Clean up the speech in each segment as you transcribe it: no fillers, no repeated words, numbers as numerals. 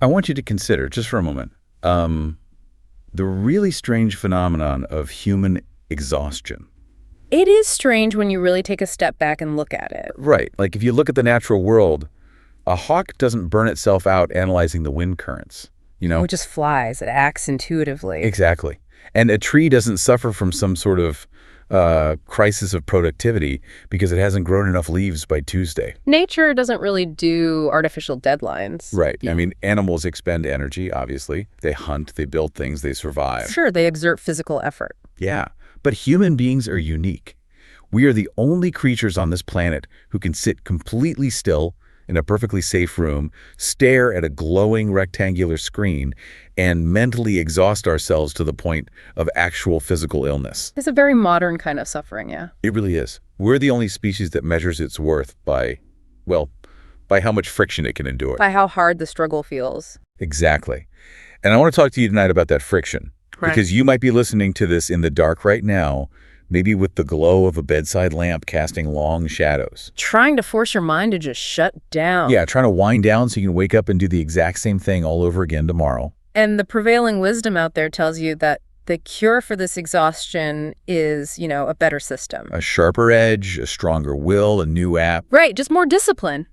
I want you to consider, just for a moment, the really strange phenomenon of human exhaustion. It is strange when you really take a step back and look at it. Right. Like if you look at the natural world, a hawk doesn't burn itself out analyzing the wind currents, you know? It just flies. It acts intuitively. Exactly. And a tree doesn't suffer from some sort of crisis of productivity because it hasn't grown enough leaves by Tuesday. Nature doesn't really do artificial deadlines. Right. I mean, animals expend energy, obviously. They hunt, they build things, they survive. Sure, they exert physical effort. Yeah. But human beings are unique. We are the only creatures on this planet who can sit completely still in a perfectly safe room, stare at a glowing rectangular screen, and mentally exhaust ourselves to the point of actual physical illness. It's a very modern kind of suffering, yeah. It really is. We're the only species that measures its worth by, well, by how much friction it can endure. By how hard the struggle feels. Exactly. And I want to talk to you tonight about that friction. Right. Because you might be listening to this in the dark right now, maybe with the glow of a bedside lamp casting long shadows. Trying to force your mind to just shut down. Yeah, trying to wind down so you can wake up and do the exact same thing all over again tomorrow. And the prevailing wisdom out there tells you that the cure for this exhaustion is, a better system. A sharper edge, a stronger will, a new app. Right, just more discipline.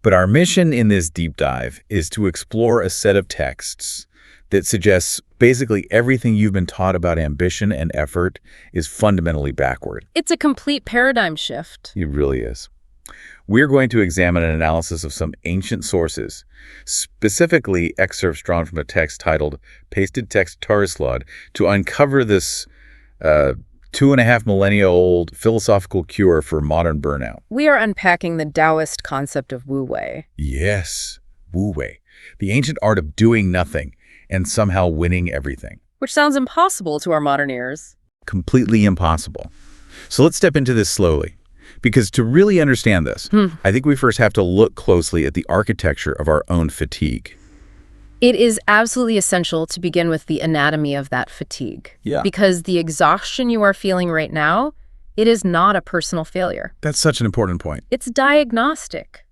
But our mission in this deep dive is to explore a set of texts that suggests basically everything you've been taught about ambition and effort is fundamentally backward. It's a complete paradigm shift. It really is. We're going to examine an analysis of some ancient sources, specifically excerpts drawn from a text titled Pasted Text Tarislod, to uncover this 2.5 millennia old philosophical cure for modern burnout. We are unpacking the Daoist concept of Wu Wei. Yes, Wu Wei, the ancient art of doing nothing and somehow winning everything. Which sounds impossible to our modern ears. Completely impossible. So let's step into this slowly. Because to really understand this, I think we first have to look closely at the architecture of our own fatigue. It is absolutely essential to begin with the anatomy of that fatigue. Yeah. Because the exhaustion you are feeling right now, it is not a personal failure. That's such an important point. It's diagnostic.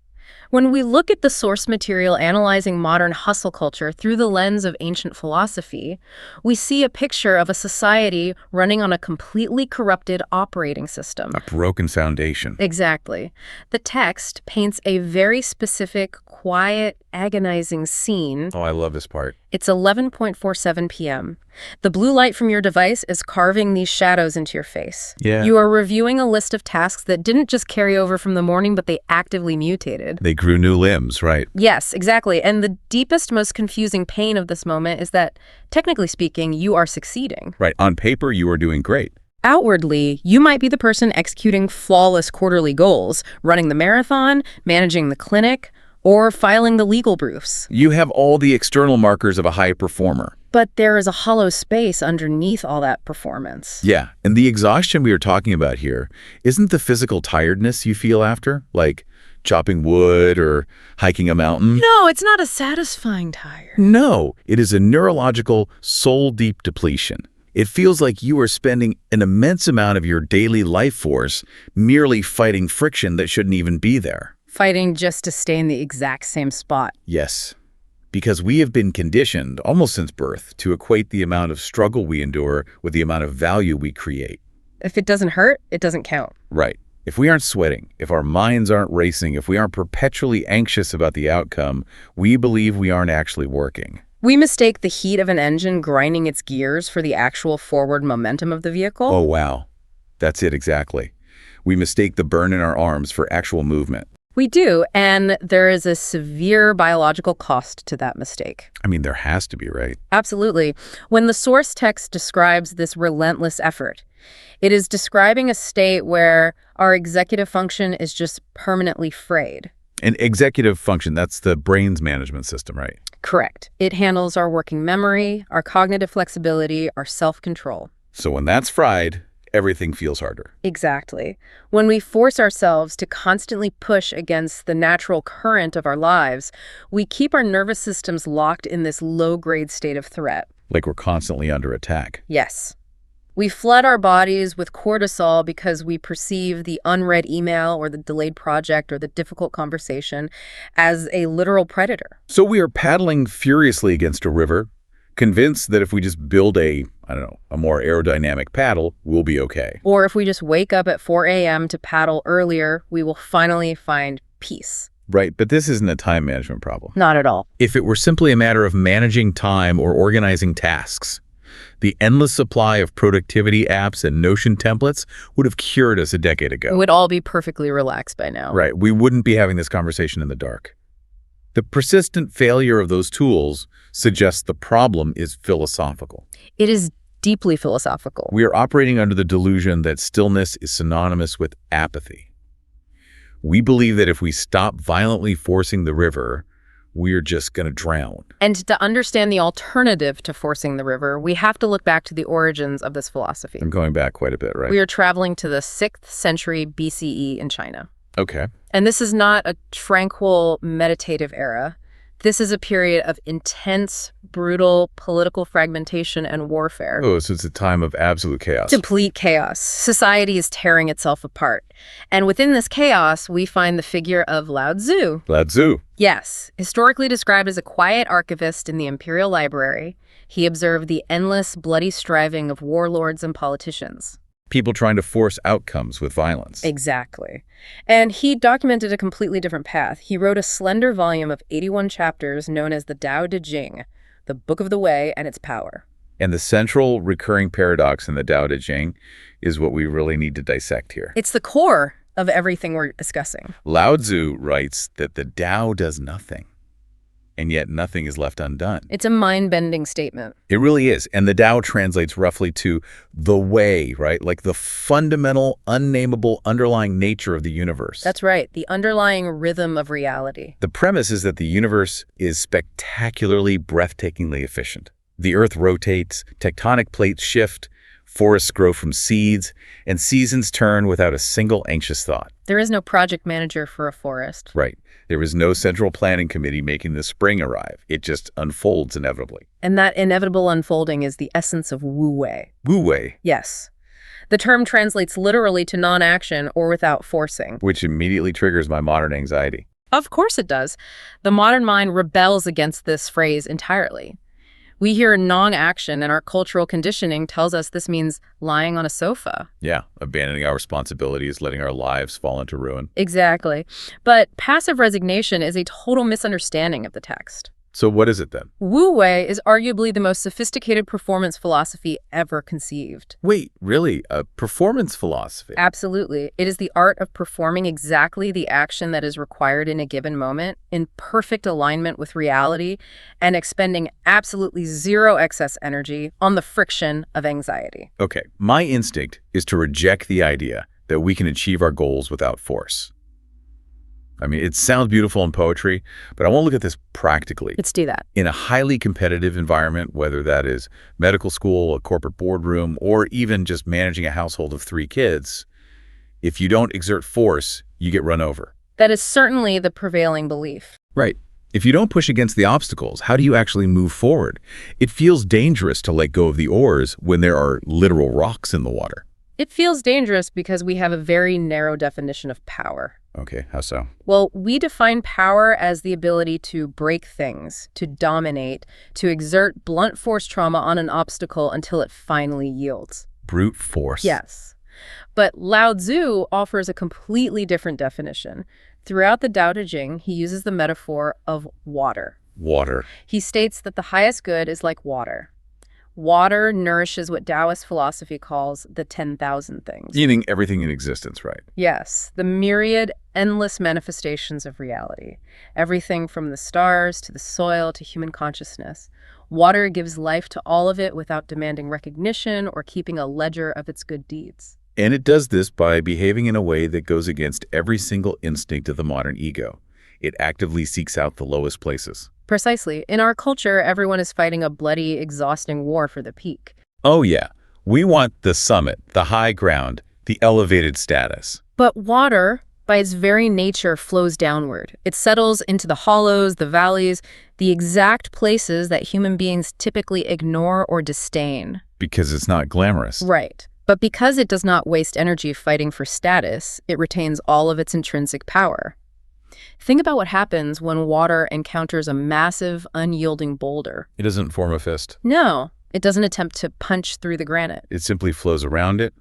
When we look at the source material analyzing modern hustle culture through the lens of ancient philosophy, we see a picture of a society running on a completely corrupted operating system. A broken foundation. Exactly. The text paints a very specific, quiet, agonizing scene. Oh, I love this part. It's 11:47 p.m. The blue light from your device is carving these shadows into your face. Yeah. You are reviewing a list of tasks that didn't just carry over from the morning, but they actively mutated. They grew new limbs, right? Yes, exactly. And the deepest, most confusing pain of this moment is that, technically speaking, you are succeeding. Right. On paper, you are doing great. Outwardly, you might be the person executing flawless quarterly goals, running the marathon, managing the clinic, or filing the legal briefs. You have all the external markers of a high performer. But there is a hollow space underneath all that performance. Yeah, and the exhaustion we are talking about here isn't the physical tiredness you feel after, like chopping wood or hiking a mountain. No, it's not a satisfying tire. No, it is a neurological, soul-deep depletion. It feels like you are spending an immense amount of your daily life force merely fighting friction that shouldn't even be there. Fighting just to stay in the exact same spot. Yes, because we have been conditioned, almost since birth, to equate the amount of struggle we endure with the amount of value we create. If it doesn't hurt, it doesn't count. Right. If we aren't sweating, if our minds aren't racing, if we aren't perpetually anxious about the outcome, we believe we aren't actually working. We mistake the heat of an engine grinding its gears for the actual forward momentum of the vehicle. Oh, wow. That's it exactly. We mistake the burn in our arms for actual movement. We do, and there is a severe biological cost to that mistake. I mean, there has to be, right? Absolutely. When the source text describes this relentless effort, it is describing a state where our executive function is just permanently frayed. An executive function, that's the brain's management system, right? Correct. It handles our working memory, our cognitive flexibility, our self-control. So when that's fried, everything feels harder. Exactly. When we force ourselves to constantly push against the natural current of our lives, we keep our nervous systems locked in this low-grade state of threat. Like we're constantly under attack. Yes. We flood our bodies with cortisol because we perceive the unread email or the delayed project or the difficult conversation as a literal predator. So we are paddling furiously against a river, convinced that if we just build a more aerodynamic paddle, we'll be okay. Or if we just wake up at 4 a.m. to paddle earlier, we will finally find peace. Right, but this isn't a time management problem. Not at all. If it were simply a matter of managing time or organizing tasks, the endless supply of productivity apps and Notion templates would have cured us a decade ago. We would all be perfectly relaxed by now. Right, we wouldn't be having this conversation in the dark. The persistent failure of those tools suggests the problem is philosophical. It is deeply philosophical. We are operating under the delusion that stillness is synonymous with apathy. We believe that if we stop violently forcing the river, we're just going to drown. And to understand the alternative to forcing the river, we have to look back to the origins of this philosophy. I'm going back quite a bit, right? We are traveling to the 6th century BCE in China. Okay. And this is not a tranquil, meditative era. This is a period of intense, brutal political fragmentation and warfare. Oh, so it's a time of absolute chaos. Complete chaos. Society is tearing itself apart. And within this chaos, we find the figure of Laozi. Laozi. Yes. Historically described as a quiet archivist in the imperial library, he observed the endless, bloody striving of warlords and politicians. People trying to force outcomes with violence. Exactly. And he documented a completely different path. He wrote a slender volume of 81 chapters known as the Tao Te Ching, the Book of the Way and its power. And the central recurring paradox in the Tao Te Ching is what we really need to dissect here. It's the core of everything we're discussing. Laozi writes that the Tao does nothing, and yet nothing is left undone. It's a mind-bending statement. It really is. And the Tao translates roughly to the way, right? Like the fundamental, unnameable, underlying nature of the universe. That's right. The underlying rhythm of reality. The premise is that the universe is spectacularly, breathtakingly efficient. The Earth rotates, tectonic plates shift, forests grow from seeds, and seasons turn without a single anxious thought. There is no project manager for a forest. Right. There is no central planning committee making the spring arrive. It just unfolds inevitably. And that inevitable unfolding is the essence of Wu Wei. Wu Wei. Yes. The term translates literally to non-action or without forcing. Which immediately triggers my modern anxiety. Of course it does. The modern mind rebels against this phrase entirely. We hear non-action, and our cultural conditioning tells us this means lying on a sofa. Yeah, abandoning our responsibilities, letting our lives fall into ruin. Exactly. But passive resignation is a total misunderstanding of the text. So what is it then? Wu Wei is arguably the most sophisticated performance philosophy ever conceived. Wait, really? A performance philosophy? Absolutely. It is the art of performing exactly the action that is required in a given moment, in perfect alignment with reality, and expending absolutely zero excess energy on the friction of anxiety. Okay, my instinct is to reject the idea that we can achieve our goals without force. I mean, it sounds beautiful in poetry, but I want to look at this practically. Let's do that. In a highly competitive environment, whether that is medical school, a corporate boardroom, or even just managing a household of 3 kids, if you don't exert force, you get run over. That is certainly the prevailing belief. Right. If you don't push against the obstacles, how do you actually move forward? It feels dangerous to let go of the oars when there are literal rocks in the water. It feels dangerous because we have a very narrow definition of power. Okay, how so? Well, we define power as the ability to break things, to dominate, to exert blunt force trauma on an obstacle until it finally yields. Brute force. Yes. But Laozi offers a completely different definition. Throughout the Tao Te Ching, he uses the metaphor of water. Water. He states that the highest good is like water. Water nourishes what Daoist philosophy calls the 10,000 things. Meaning everything in existence, right? Yes, the myriad, endless manifestations of reality. Everything from the stars to the soil to human consciousness. Water gives life to all of it without demanding recognition or keeping a ledger of its good deeds. And it does this by behaving in a way that goes against every single instinct of the modern ego. It actively seeks out the lowest places. Precisely. In our culture, everyone is fighting a bloody, exhausting war for the peak. Oh yeah, we want the summit, the high ground, the elevated status. But water, by its very nature, flows downward. It settles into the hollows, the valleys, the exact places that human beings typically ignore or disdain. Because it's not glamorous. Right. But because it does not waste energy fighting for status, it retains all of its intrinsic power. Think about what happens when water encounters a massive, unyielding boulder. It doesn't form a fist. No, it doesn't attempt to punch through the granite. It simply flows around it.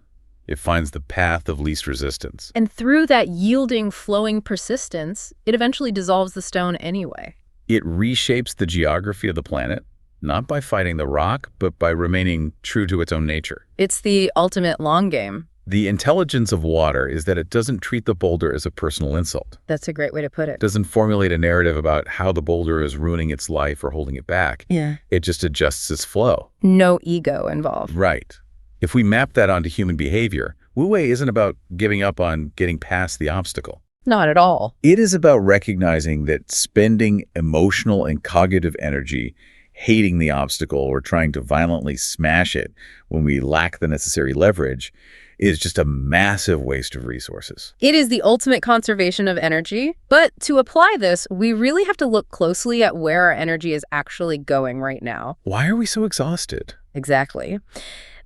It finds the path of least resistance. And through that yielding, flowing persistence, it eventually dissolves the stone anyway. It reshapes the geography of the planet, not by fighting the rock, but by remaining true to its own nature. It's the ultimate long game. The intelligence of water is that it doesn't treat the boulder as a personal insult. That's a great way to put it. It doesn't formulate a narrative about how the boulder is ruining its life or holding it back. Yeah. It just adjusts its flow. No ego involved. Right. If we map that onto human behavior, wu-wei isn't about giving up on getting past the obstacle. Not at all. It is about recognizing that spending emotional and cognitive energy hating the obstacle or trying to violently smash it when we lack the necessary leverage is just a massive waste of resources. It is the ultimate conservation of energy. But to apply this, we really have to look closely at where our energy is actually going right now. Why are we so exhausted? Exactly.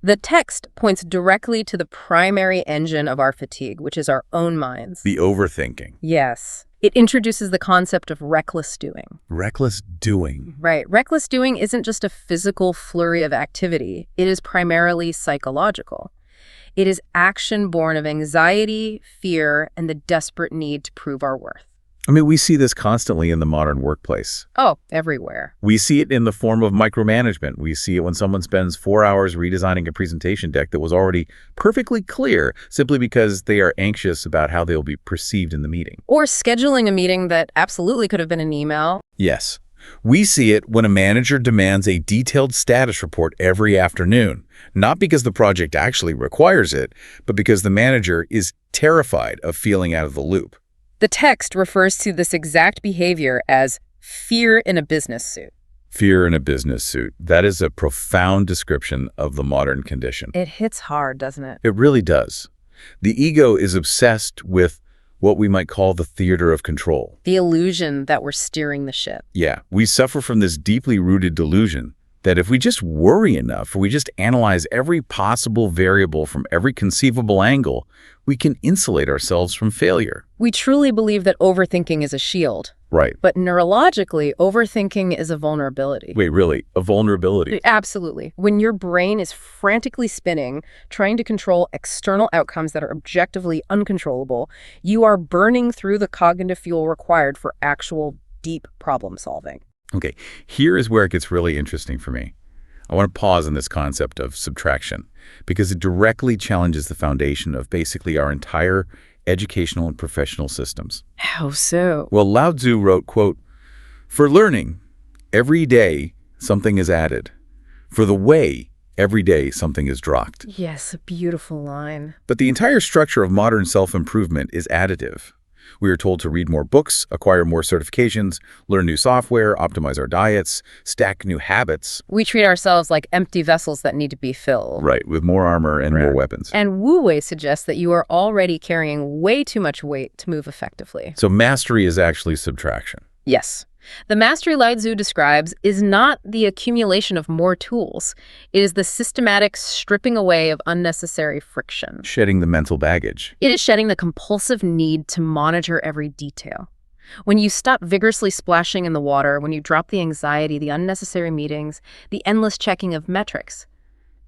The text points directly to the primary engine of our fatigue, which is our own minds. The overthinking. Yes. It introduces the concept of reckless doing. Reckless doing. Right. Reckless doing isn't just a physical flurry of activity. It is primarily psychological. It is action born of anxiety, fear, and the desperate need to prove our worth. I mean, we see this constantly in the modern workplace. Oh, everywhere. We see it in the form of micromanagement. We see it when someone spends 4 hours redesigning a presentation deck that was already perfectly clear simply because they are anxious about how they'll be perceived in the meeting. Or scheduling a meeting that absolutely could have been an email. Yes. We see it when a manager demands a detailed status report every afternoon, not because the project actually requires it, but because the manager is terrified of feeling out of the loop. The text refers to this exact behavior as fear in a business suit. Fear in a business suit. That is a profound description of the modern condition. It hits hard, doesn't it? It really does. The ego is obsessed with what we might call the theater of control. The illusion that we're steering the ship. Yeah, we suffer from this deeply rooted delusion that if we just worry enough, or we just analyze every possible variable from every conceivable angle, we can insulate ourselves from failure. We truly believe that overthinking is a shield. Right. But neurologically, overthinking is a vulnerability. Wait, really? A vulnerability? Absolutely. When your brain is frantically spinning, trying to control external outcomes that are objectively uncontrollable, you are burning through the cognitive fuel required for actual deep problem solving. Okay, here is where it gets really interesting for me. I want to pause on this concept of subtraction because it directly challenges the foundation of basically our entire educational and professional systems. How so? Well, Laozi wrote, quote, "For learning, every day something is added. For the way, every day something is dropped." Yes, a beautiful line. But the entire structure of modern self-improvement is additive. We are told to read more books, acquire more certifications, learn new software, optimize our diets, stack new habits. We treat ourselves like empty vessels that need to be filled. Right, with more armor and more weapons. And wu-wei suggests that you are already carrying way too much weight to move effectively. So mastery is actually subtraction. Yes. The mastery Laozi describes is not the accumulation of more tools. It is the systematic stripping away of unnecessary friction. Shedding the mental baggage. It is shedding the compulsive need to monitor every detail. When you stop vigorously splashing in the water, when you drop the anxiety, the unnecessary meetings, the endless checking of metrics,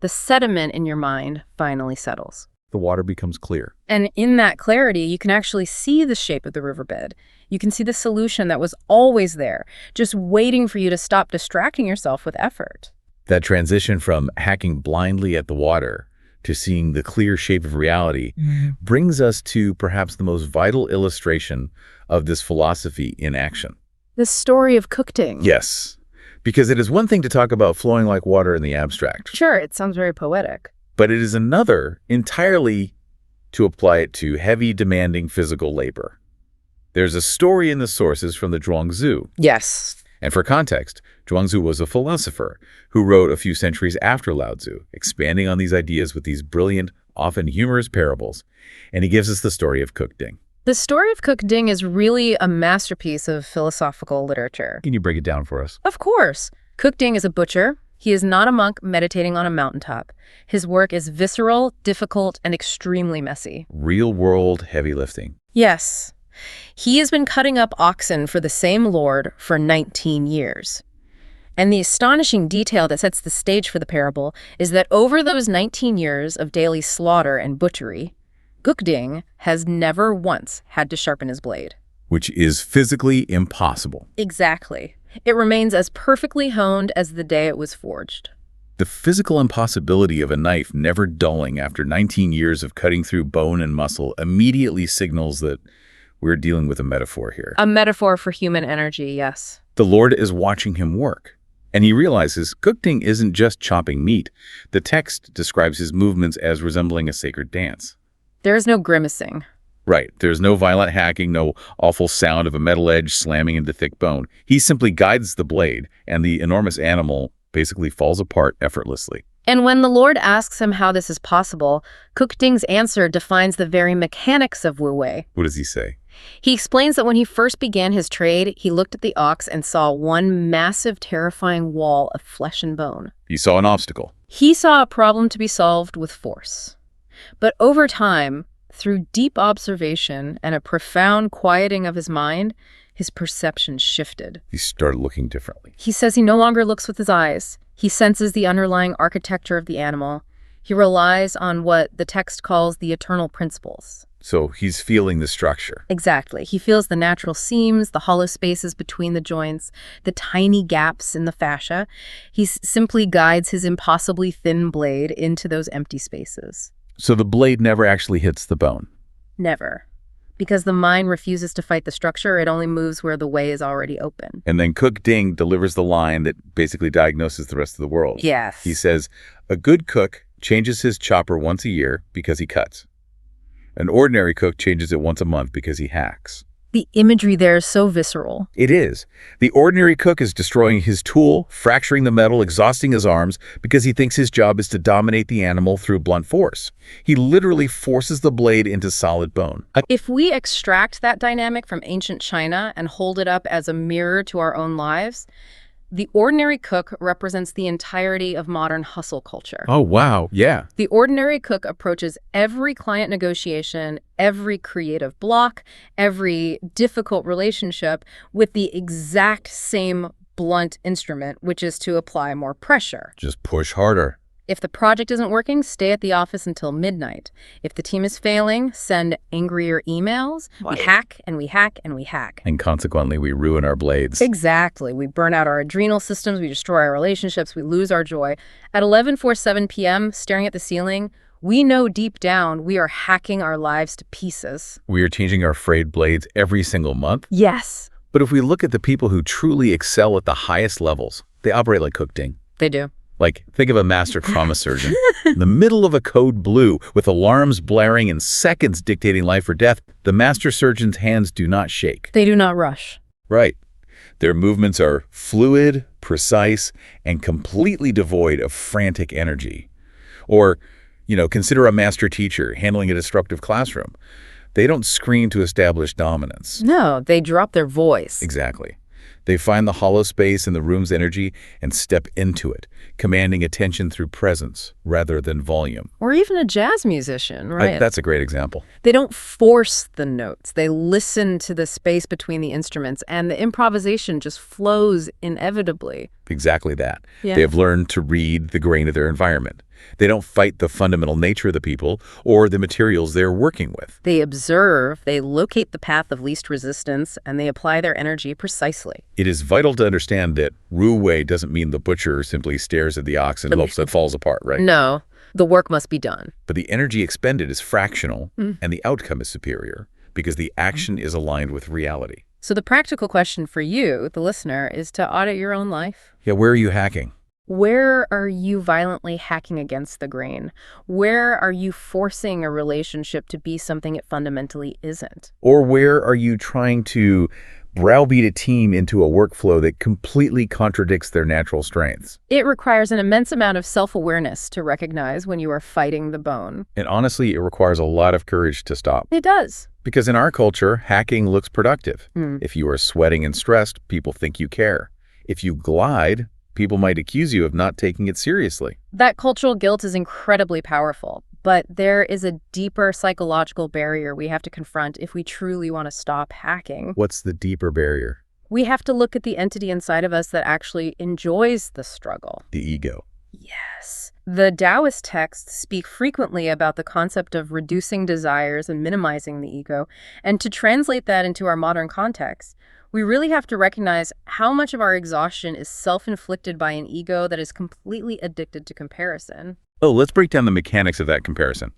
the sediment in your mind finally settles. The water becomes clear. And in that clarity, you can actually see the shape of the riverbed. You can see the solution that was always there, just waiting for you to stop distracting yourself with effort. That transition from hacking blindly at the water to seeing the clear shape of reality brings us to perhaps the most vital illustration of this philosophy in action. The story of Cookting. Yes, because it is one thing to talk about flowing like water in the abstract. Sure, it sounds very poetic. But it is another entirely to apply it to heavy, demanding physical labor. There's a story in the sources from the Zhuangzi. Yes. And for context, Zhuangzi was a philosopher who wrote a few centuries after Laozi, expanding on these ideas with these brilliant, often humorous parables. And he gives us the story of Cookting. The story of Cookting is really a masterpiece of philosophical literature. Can you break it down for us? Of course. Cookting is a butcher. He is not a monk meditating on a mountaintop. His work is visceral, difficult, and extremely messy. Real-world heavy lifting. Yes. He has been cutting up oxen for the same lord for 19 years. And the astonishing detail that sets the stage for the parable is that over those 19 years of daily slaughter and butchery, Gukding has never once had to sharpen his blade. Which is physically impossible. Exactly. It remains as perfectly honed as the day it was forged. The physical impossibility of a knife never dulling after 19 years of cutting through bone and muscle immediately signals that we're dealing with a metaphor here. A metaphor for human energy, yes. The Lord is watching him work. And he realizes Gukding isn't just chopping meat. The text describes his movements as resembling a sacred dance. There is no grimacing. Right. There's no violent hacking, no awful sound of a metal edge slamming into thick bone. He simply guides the blade, and the enormous animal basically falls apart effortlessly. And when the Lord asks him how this is possible, Gukding's answer defines the very mechanics of Wu Wei. What does he say? He explains that when he first began his trade, he looked at the ox and saw one massive, terrifying wall of flesh and bone. He saw an obstacle. He saw a problem to be solved with force. But over time, through deep observation and a profound quieting of his mind, his perception shifted. He started looking differently. He says he no longer looks with his eyes. He senses the underlying architecture of the animal. He relies on what the text calls the eternal principles. So he's feeling the structure. Exactly. He feels the natural seams, the hollow spaces between the joints, the tiny gaps in the fascia. He simply guides his impossibly thin blade into those empty spaces. So the blade never actually hits the bone? Never. Because the mind refuses to fight the structure, it only moves where the way is already open. And then Gukding delivers the line that basically diagnoses the rest of the world. Yes. He says, a good cook changes his chopper once a year because he cuts. An ordinary cook changes it once a month because he hacks. The imagery there is so visceral. It is. The ordinary cook is destroying his tool, fracturing the metal, exhausting his arms because he thinks his job is to dominate the animal through blunt force. He literally forces the blade into solid bone. If we extract that dynamic from ancient China and hold it up as a mirror to our own lives, the ordinary cook represents the entirety of modern hustle culture. Oh, wow. Yeah. The ordinary cook approaches every client negotiation, every creative block, every difficult relationship with the exact same blunt instrument, which is to apply more pressure. Just push harder. If the project isn't working, stay at the office until midnight. If the team is failing, send angrier emails. We hack and we hack and we hack. And consequently, we ruin our blades. Exactly. We burn out our adrenal systems, we destroy our relationships, we lose our joy. At 11:47 p.m., staring at the ceiling, we know deep down we are hacking our lives to pieces. We are changing our frayed blades every single month. Yes. But if we look at the people who truly excel at the highest levels, they operate like Gukding. They do. Like, think of a master trauma surgeon. In the middle of a code blue, with alarms blaring and seconds dictating life or death, the master surgeon's hands do not shake. They do not rush. Right. Their movements are fluid, precise, and completely devoid of frantic energy. Or, consider a master teacher handling a disruptive classroom. They don't scream to establish dominance. No, they drop their voice. Exactly. They find the hollow space in the room's energy and step into it, commanding attention through presence rather than volume. Or even a jazz musician, right? That's a great example. They don't force the notes. They listen to the space between the instruments, and the improvisation just flows inevitably. Exactly that. Yeah. They have learned to read the grain of their environment. They don't fight the fundamental nature of the people or the materials they're working with. They observe, they locate the path of least resistance, and they apply their energy precisely. It is vital to understand that Wu Wei doesn't mean the butcher simply stares at the ox and hopes it falls apart, right? No, the work must be done. But the energy expended is fractional, and the outcome is superior because the action is aligned with reality. So the practical question for you, the listener, is to audit your own life. Yeah, where are you hacking? Where are you violently hacking against the grain? Where are you forcing a relationship to be something it fundamentally isn't? Or where are you trying to browbeat a team into a workflow that completely contradicts their natural strengths? It requires an immense amount of self-awareness to recognize when you are fighting the bone. And honestly, it requires a lot of courage to stop. It does. Because in our culture, hacking looks productive. If you are sweating and stressed, people think you care. If you glide, People might accuse you of not taking it seriously. That cultural guilt is incredibly powerful, but there is a deeper psychological barrier we have to confront if we truly want to stop hacking. What's the deeper barrier? We have to look at the entity inside of us that actually enjoys the struggle. The ego. Yes. The Daoist texts speak frequently about the concept of reducing desires and minimizing the ego, and to translate that into our modern context, we really have to recognize how much of our exhaustion is self-inflicted by an ego that is completely addicted to comparison. Oh, let's break down the mechanics of that comparison.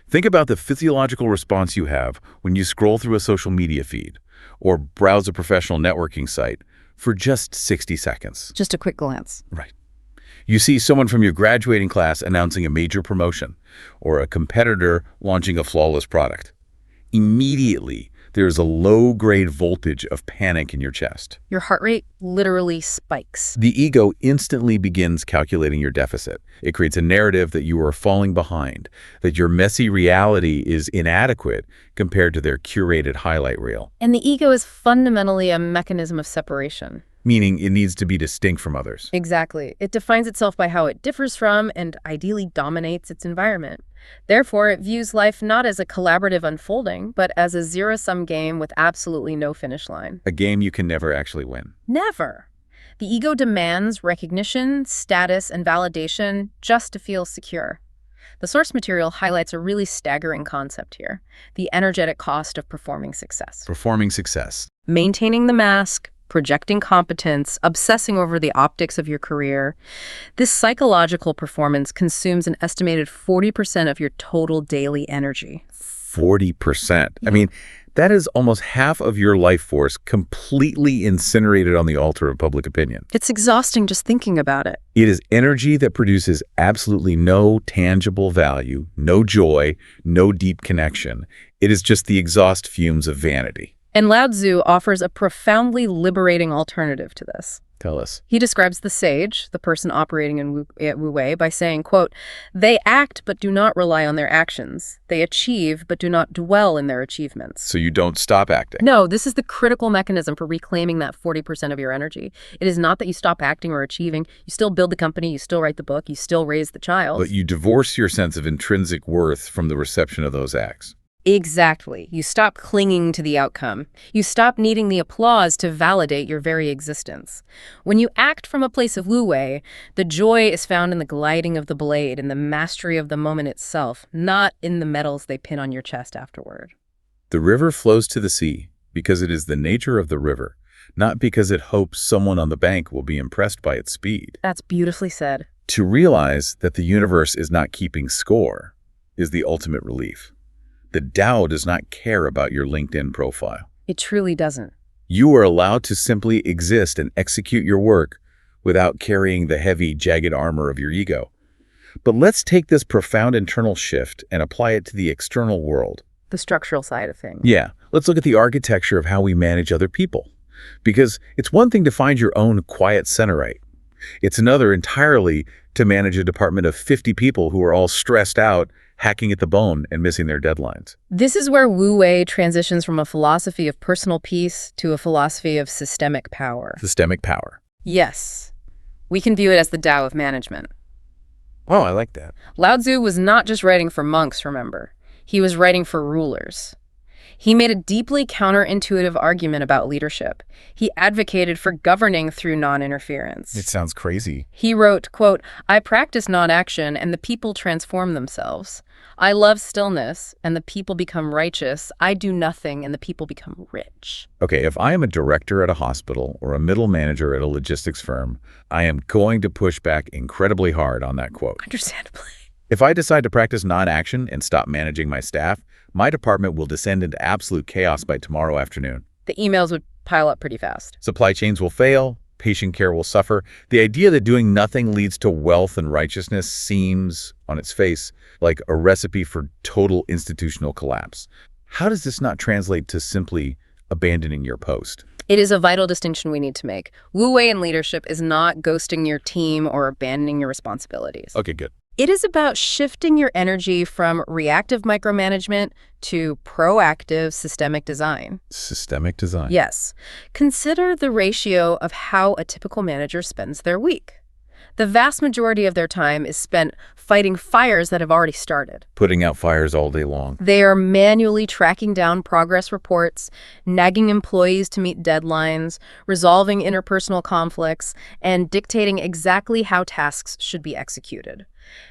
Think about the physiological response you have when you scroll through a social media feed or browse a professional networking site for just 60 seconds. Just a quick glance. Right. You see someone from your graduating class announcing a major promotion or a competitor launching a flawless product. Immediately, there is a low-grade voltage of panic in your chest. Your heart rate literally spikes. The ego instantly begins calculating your deficit. It creates a narrative that you are falling behind, that your messy reality is inadequate compared to their curated highlight reel. And the ego is fundamentally a mechanism of separation. Meaning it needs to be distinct from others. Exactly. It defines itself by how it differs from and ideally dominates its environment. Therefore, it views life not as a collaborative unfolding, but as a zero-sum game with absolutely no finish line. A game you can never actually win. Never. The ego demands recognition, status, and validation just to feel secure. The source material highlights a really staggering concept here: the energetic cost of performing success. Performing success. Maintaining the mask, projecting competence, obsessing over the optics of your career. This psychological performance consumes an estimated 40% of your total daily energy. 40%. I mean, that is almost half of your life force completely incinerated on the altar of public opinion. It's exhausting just thinking about it. It is energy that produces absolutely no tangible value, no joy, no deep connection. It is just the exhaust fumes of vanity. And Laozi offers a profoundly liberating alternative to this. Tell us. He describes the sage, the person operating in Wu Wei, by saying, quote, "They act but do not rely on their actions. They achieve but do not dwell in their achievements." So you don't stop acting. No, this is the critical mechanism for reclaiming that 40% of your energy. It is not that you stop acting or achieving. You still build the company, you still write the book, you still raise the child. But you divorce your sense of intrinsic worth from the reception of those acts. Exactly. You stop clinging to the outcome. You stop needing the applause to validate your very existence. When you act from a place of Wu Wei, the joy is found in the gliding of the blade and the mastery of the moment itself, not in the medals they pin on your chest afterward. The river flows to the sea because it is the nature of the river, not because it hopes someone on the bank will be impressed by its speed. That's beautifully said. To realize that the universe is not keeping score is the ultimate relief. The Tao does not care about your LinkedIn profile. It truly doesn't. You are allowed to simply exist and execute your work without carrying the heavy, jagged armor of your ego. But let's take this profound internal shift and apply it to the external world. The structural side of things. Yeah, let's look at the architecture of how we manage other people. Because it's one thing to find your own quiet centerite. It's another entirely to manage a department of 50 people who are all stressed out, hacking at the bone, and missing their deadlines. This is where Wu Wei transitions from a philosophy of personal peace to a philosophy of systemic power. Systemic power. Yes. We can view it as the Tao of management. Oh, I like that. Laozi was not just writing for monks, remember. He was writing for rulers. He made a deeply counterintuitive argument about leadership. He advocated for governing through non-interference. It sounds crazy. He wrote, quote, "I practice non-action and the people transform themselves. I love stillness and the people become righteous. I do nothing and the people become rich." Okay, if I am a director at a hospital or a middle manager at a logistics firm, I am going to push back incredibly hard on that quote. Understandably. If I decide to practice non-action and stop managing my staff, my department will descend into absolute chaos by tomorrow afternoon. The emails would pile up pretty fast. Supply chains will fail, patient care will suffer. The idea that doing nothing leads to wealth and righteousness seems, on its face, like a recipe for total institutional collapse. How does this not translate to simply abandoning your post? It is a vital distinction we need to make. Wu Wei in leadership is not ghosting your team or abandoning your responsibilities. Okay, good. It is about shifting your energy from reactive micromanagement to proactive systemic design. Systemic design. Yes. Consider the ratio of how a typical manager spends their week. The vast majority of their time is spent fighting fires that have already started. Putting out fires all day long. They are manually tracking down progress reports, nagging employees to meet deadlines, resolving interpersonal conflicts, and dictating exactly how tasks should be executed.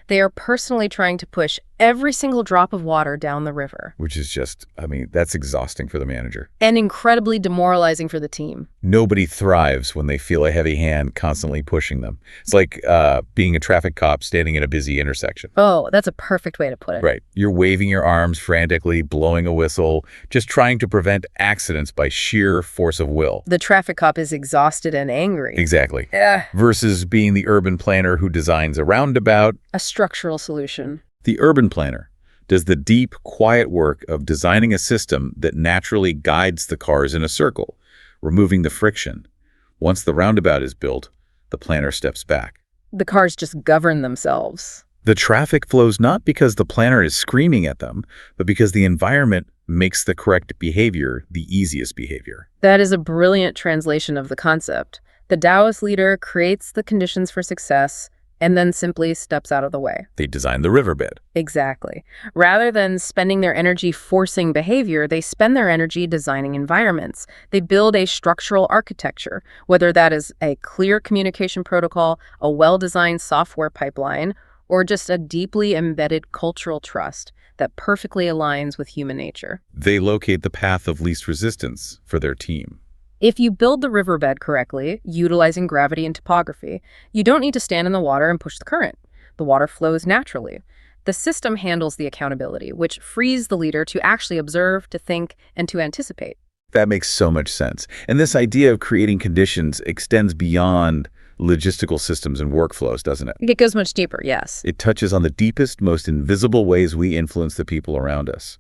They are personally trying to push every single drop of water down the river. Which is just, that's exhausting for the manager. And incredibly demoralizing for the team. Nobody thrives when they feel a heavy hand constantly pushing them. It's like being a traffic cop standing in a busy intersection. Oh, that's a perfect way to put it. Right. You're waving your arms frantically, blowing a whistle, just trying to prevent accidents by sheer force of will. The traffic cop is exhausted and angry. Exactly. Ugh. Versus being the urban planner who designs a roundabout. A structural solution. The urban planner does the deep, quiet work of designing a system that naturally guides the cars in a circle, removing the friction. Once the roundabout is built, the planner steps back. The cars just govern themselves. The traffic flows not because the planner is screaming at them, but because the environment makes the correct behavior the easiest behavior. That is a brilliant translation of the concept. The Daoist leader creates the conditions for success and then simply steps out of the way. They design the riverbed. Exactly. Rather than spending their energy forcing behavior, they spend their energy designing environments. They build a structural architecture, whether that is a clear communication protocol, a well-designed software pipeline, or just a deeply embedded cultural trust that perfectly aligns with human nature. They locate the path of least resistance for their team. If you build the riverbed correctly, utilizing gravity and topography, you don't need to stand in the water and push the current. The water flows naturally. The system handles the accountability, which frees the leader to actually observe, to think, and to anticipate. That makes so much sense. And this idea of creating conditions extends beyond logistical systems and workflows, doesn't it? It goes much deeper, yes. It touches on the deepest, most invisible ways we influence the people around us.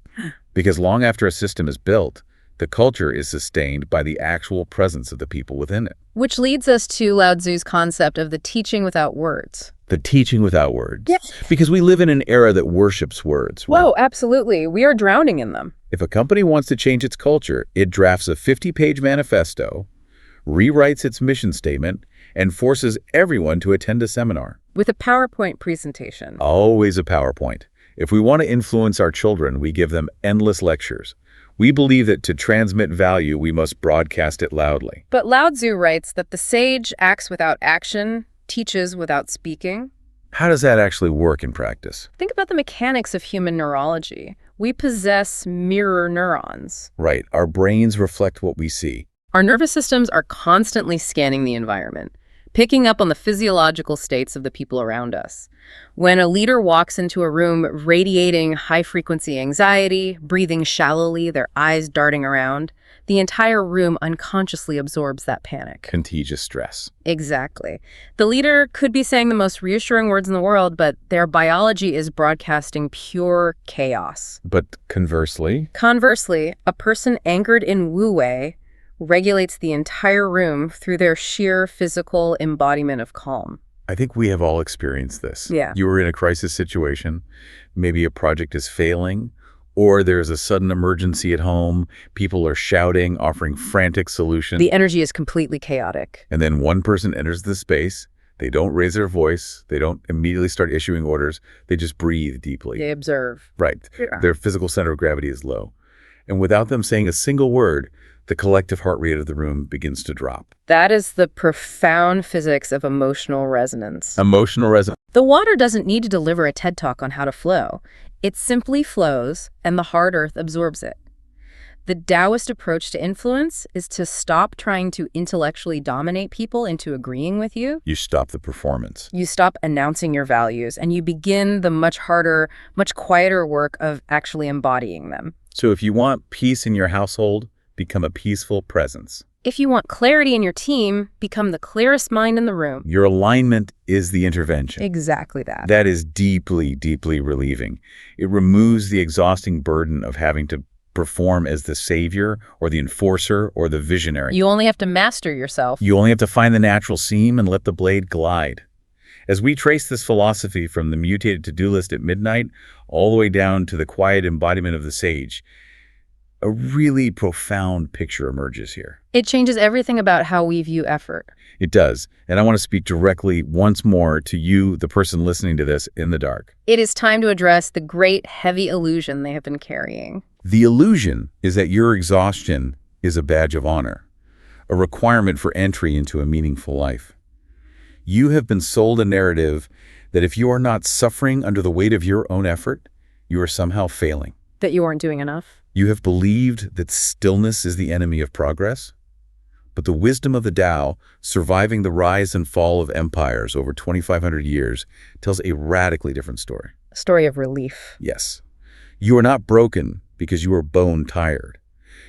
Because long after a system is built, the culture is sustained by the actual presence of the people within it. Which leads us to Laozi's concept of the teaching without words. The teaching without words. Yes. Because we live in an era that worships words. Right? Whoa, absolutely. We are drowning in them. If a company wants to change its culture, it drafts a 50-page manifesto, rewrites its mission statement, and forces everyone to attend a seminar. With a PowerPoint presentation. Always a PowerPoint. If we want to influence our children, we give them endless lectures. We believe that to transmit value, we must broadcast it loudly. But Laozi writes that the sage acts without action, teaches without speaking. How does that actually work in practice? Think about the mechanics of human neurology. We possess mirror neurons. Right. Our brains reflect what we see. Our nervous systems are constantly scanning the environment, picking up on the physiological states of the people around us. When a leader walks into a room radiating high-frequency anxiety, breathing shallowly, their eyes darting around, the entire room unconsciously absorbs that panic. Contagious stress. Exactly. The leader could be saying the most reassuring words in the world, but their biology is broadcasting pure chaos. But conversely, a person anchored in wu-wei regulates the entire room through their sheer physical embodiment of calm. I think we have all experienced this. Yeah. You were in a crisis situation, maybe a project is failing, or there's a sudden emergency at home, people are shouting, offering frantic solutions. The energy is completely chaotic. And then one person enters the space, they don't raise their voice, they don't immediately start issuing orders, they just breathe deeply. They observe. Right. Yeah. Their physical center of gravity is low. And without them saying a single word, the collective heart rate of the room begins to drop. That is the profound physics of emotional resonance. Emotional resonance. The water doesn't need to deliver a TED Talk on how to flow. It simply flows, and the hard earth absorbs it. The Daoist approach to influence is to stop trying to intellectually dominate people into agreeing with you. You stop the performance. You stop announcing your values, and you begin the much harder, much quieter work of actually embodying them. So if you want peace in your household, become a peaceful presence. If you want clarity in your team, become the clearest mind in the room. Your alignment is the intervention. Exactly that. That is deeply, deeply relieving. It removes the exhausting burden of having to perform as the savior or the enforcer or the visionary. You only have to master yourself. You only have to find the natural seam and let the blade glide. As we trace this philosophy from the mutated to-do list at midnight all the way down to the quiet embodiment of the sage, A really profound picture emerges here. It changes everything about how we view effort. It does. And I want to speak directly once more to you, the person listening to this in the dark. It is time to address the great heavy illusion they have been carrying. The illusion is that your exhaustion is a badge of honor, a requirement for entry into a meaningful life. You have been sold a narrative that if you are not suffering under the weight of your own effort, you are somehow failing. That you aren't doing enough. You have believed that stillness is the enemy of progress. But the wisdom of the Tao, surviving the rise and fall of empires over 2,500 years, tells a radically different story. A story of relief. Yes. You are not broken because you are bone tired.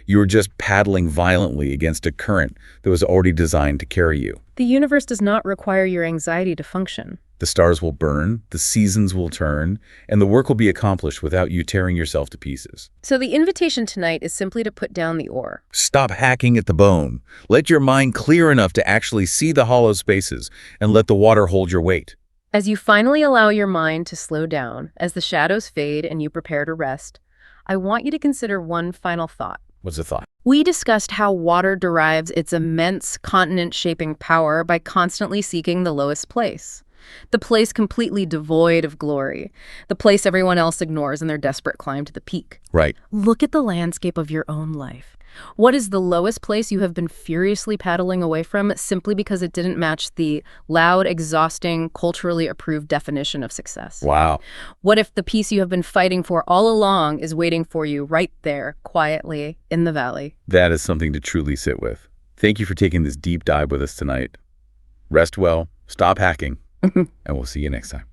You are just paddling violently against a current that was already designed to carry you. The universe does not require your anxiety to function. The stars will burn, the seasons will turn, and the work will be accomplished without you tearing yourself to pieces. So the invitation tonight is simply to put down the ore. Stop hacking at the bone. Let your mind clear enough to actually see the hollow spaces, and let the water hold your weight. As you finally allow your mind to slow down, as the shadows fade and you prepare to rest, I want you to consider one final thought. What's the thought? We discussed how water derives its immense continent-shaping power by constantly seeking the lowest place. The place completely devoid of glory. The place everyone else ignores in their desperate climb to the peak. Right. Look at the landscape of your own life. What is the lowest place you have been furiously paddling away from simply because it didn't match the loud, exhausting, culturally approved definition of success? Wow. What if the peace you have been fighting for all along is waiting for you right there, quietly, in the valley? That is something to truly sit with. Thank you for taking this deep dive with us tonight. Rest well, stop hacking, and we'll see you next time.